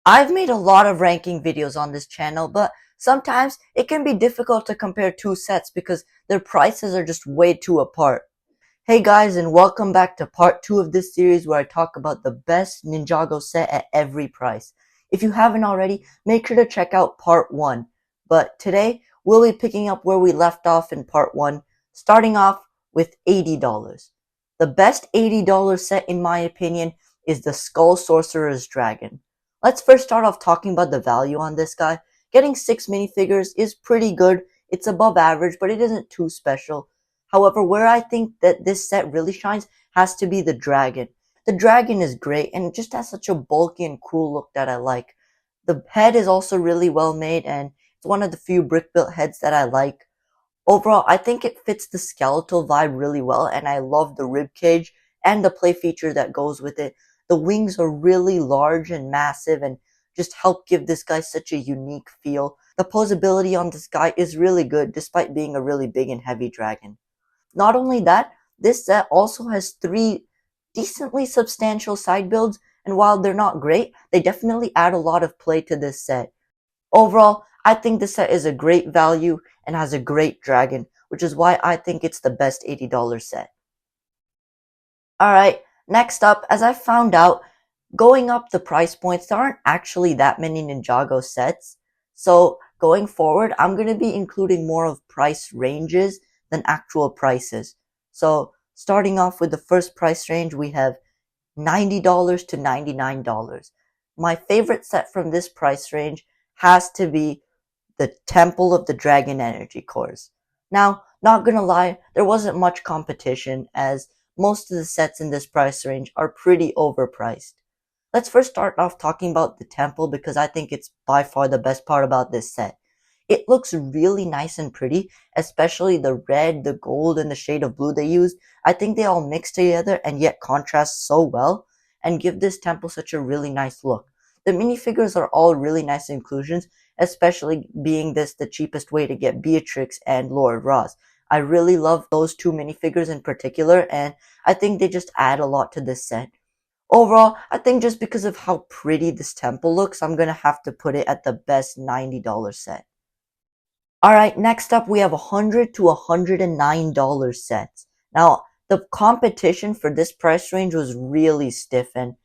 I've made a lot of ranking videos on this channel, but sometimes it can be difficult to compare two sets because their prices are just way too apart. Hey guys, and welcome back to part 2 of this series where I talk about the best Ninjago set at every price. If you haven't already, make sure to check out part 1. But today, we'll be picking up where we left off in part 1, starting off with $80. The best $80 set in my opinion is the Skull Sorcerer's Dragon. Let's first start off talking about the value on this guy. Getting 6 minifigures is pretty good. It's above average, but it isn't too special. However, where I think that this set really shines has to be the dragon. The dragon is great and it just has such a bulky and cool look that I like. The head is also really well made and it's one of the few brick built heads that I like. Overall, I think it fits the skeletal vibe really well, and I love the rib cage and the play feature that goes with it. The wings are really large and massive and just help give this guy such a unique feel. The posability on this guy is really good despite being a really big and heavy dragon. Not only that, this set also has 3 decently substantial side builds, and while they're not great, they definitely add a lot of play to this set. Overall, I think this set is a great value and has a great dragon, which is why I think it's the best $80 set. Alright, next up, as I found out, going up the price points, there aren't actually that many Ninjago sets. So going forward, I'm going to be including more of price ranges than actual prices. So starting off with the first price range, we have $90 to $99. My favorite set from this price range has to be the Temple of the Dragon Energy Cores. Now, not gonna lie, there wasn't much competition as most of the sets in this price range are pretty overpriced. Let's first start off talking about the temple because I think it's by far the best part about this set. It looks really nice and pretty, especially the red, the gold, and the shade of blue they used. I think they all mix together and yet contrast so well and give this temple such a really nice look. The minifigures are all really nice inclusions, especially being this the cheapest way to get Beatrix and Lord Ross. I really love those 2 minifigures in particular, and I think they just add a lot to this set. Overall, I think just because of how pretty this temple looks, I'm gonna have to put it at the best $90 set. Alright, next up we have $100 to $109 sets. Now, the competition for this price range was really stiff and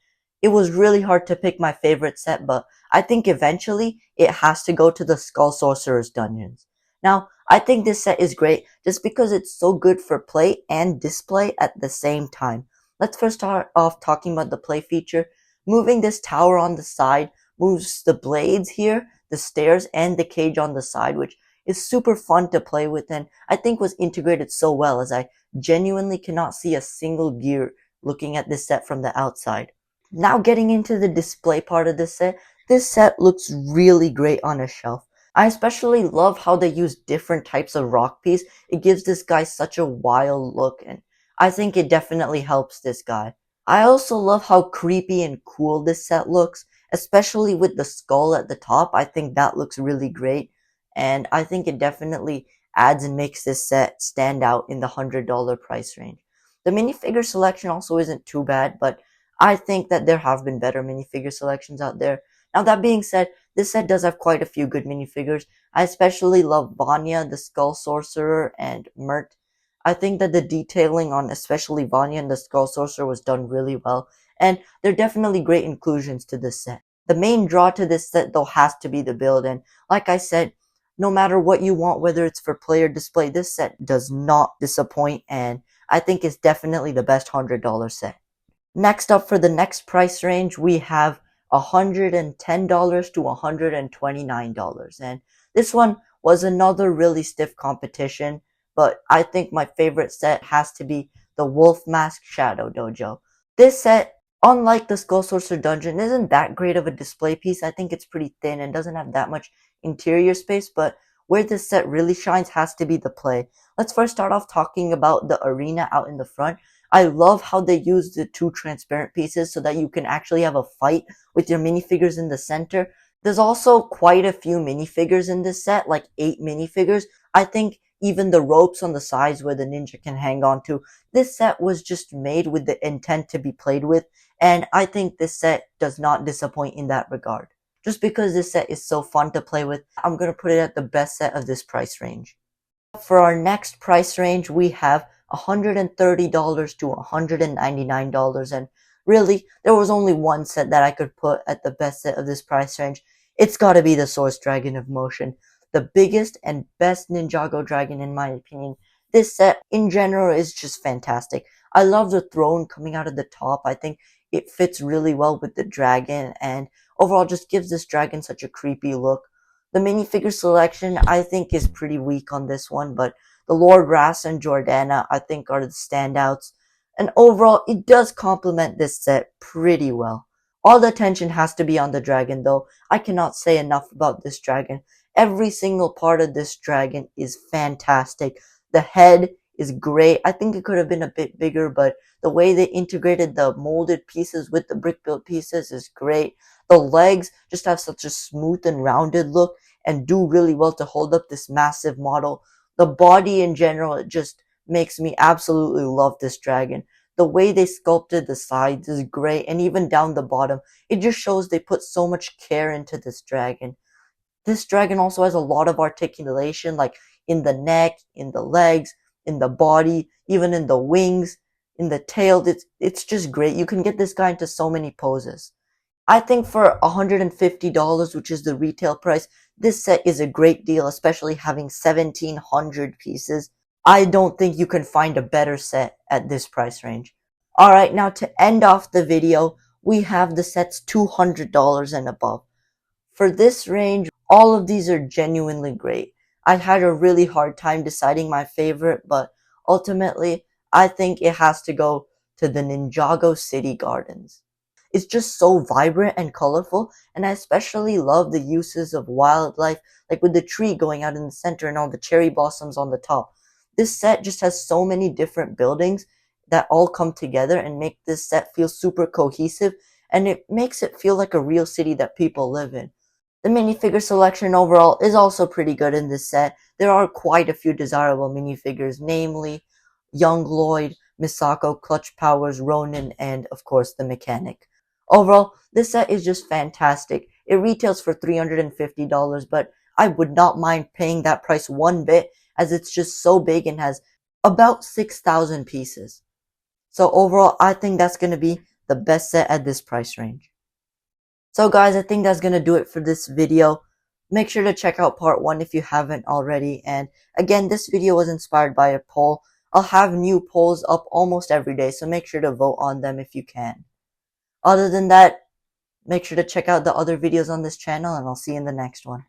it was really hard to pick my favorite set, but I think eventually it has to go to the Skull Sorcerer's Dungeons. Now, I think this set is great just because it's so good for play and display at the same time. Let's first start off talking about the play feature. Moving this tower on the side moves the blades here, the stairs, and the cage on the side, which is super fun to play with and I think was integrated so well as I genuinely cannot see a single gear looking at this set from the outside. Now getting into the display part of this set looks really great on a shelf. I especially love how they use different types of rock piece. It gives this guy such a wild look and I think it definitely helps this guy. I also love how creepy and cool this set looks, especially with the skull at the top. I think that looks really great and I think it definitely adds and makes this set stand out in the $100 price range. The minifigure selection also isn't too bad, but I think that there have been better minifigure selections out there. Now that being said, this set does have quite a few good minifigures. I especially love Vanya, the Skull Sorcerer, and Mert. I think that the detailing on especially Vanya and the Skull Sorcerer was done really well, and they're definitely great inclusions to this set. The main draw to this set though has to be the build, and like I said, no matter what you want, whether it's for play or display, this set does not disappoint, and I think it's definitely the best $100 set. Next up for the next price range, we have $110 to $129. And this one was another really stiff competition, but I think my favorite set has to be the Wolf Mask Shadow Dojo. This set, unlike the Skull Sorcerer Dungeon, isn't that great of a display piece. I think it's pretty thin and doesn't have that much interior space, but where this set really shines has to be the play. Let's first start off talking about the arena out in the front. I love how they use the 2 transparent pieces so that you can actually have a fight with your minifigures in the center. There's also quite a few minifigures in this set, like 8 minifigures. I think even the ropes on the sides where the ninja can hang on to. This set was just made with the intent to be played with, and I think this set does not disappoint in that regard. Just because this set is so fun to play with, I'm going to put it at the best set of this price range. For our next price range, we have $130 to $199, and really, there was only one set that I could put at the best set of this price range. It's gotta be the Source Dragon of Motion, the biggest and best Ninjago dragon in my opinion. This set in general is just fantastic. I love the throne coming out of the top. I think it fits really well with the dragon, and overall just gives this dragon such a creepy look. The minifigure selection, I think, is pretty weak on this one, but the Lord Ras and Jordana, I think, are the standouts. And overall, it does complement this set pretty well. All the attention has to be on the dragon, though. I cannot say enough about this dragon. Every single part of this dragon is fantastic. The head is great. I think it could have been a bit bigger, but the way they integrated the molded pieces with the brick built pieces is great. The legs just have such a smooth and rounded look and do really well to hold up this massive model. The body in general, it just makes me absolutely love this dragon. The way they sculpted the sides is great, and even down the bottom, it just shows they put so much care into this dragon. This dragon also has a lot of articulation, like in the neck, in the legs, in the body, even in the wings, in the tail. It's just great. You can get this guy into so many poses. I think for $150, which is the retail price, this set is a great deal, especially having 1,700 pieces. I don't think you can find a better set at this price range. Alright, now to end off the video, we have the sets $200 and above. For this range, all of these are genuinely great. I had a really hard time deciding my favorite, but ultimately, I think it has to go to the Ninjago City Gardens. It's just so vibrant and colorful, and I especially love the uses of wildlife, like with the tree going out in the center and all the cherry blossoms on the top. This set just has so many different buildings that all come together and make this set feel super cohesive, and it makes it feel like a real city that people live in. The minifigure selection overall is also pretty good in this set. There are quite a few desirable minifigures, namely Young Lloyd, Misako, Clutch Powers, Ronin, and of course the Mechanic. Overall, this set is just fantastic. It retails for $350, but I would not mind paying that price one bit, as it's just so big and has about 6,000 pieces. So overall, I think that's going to be the best set at this price range. So guys, I think that's going to do it for this video. Make sure to check out part 1 if you haven't already. And again, this video was inspired by a poll. I'll have new polls up almost every day, so make sure to vote on them if you can. Other than that, make sure to check out the other videos on this channel, and I'll see you in the next one.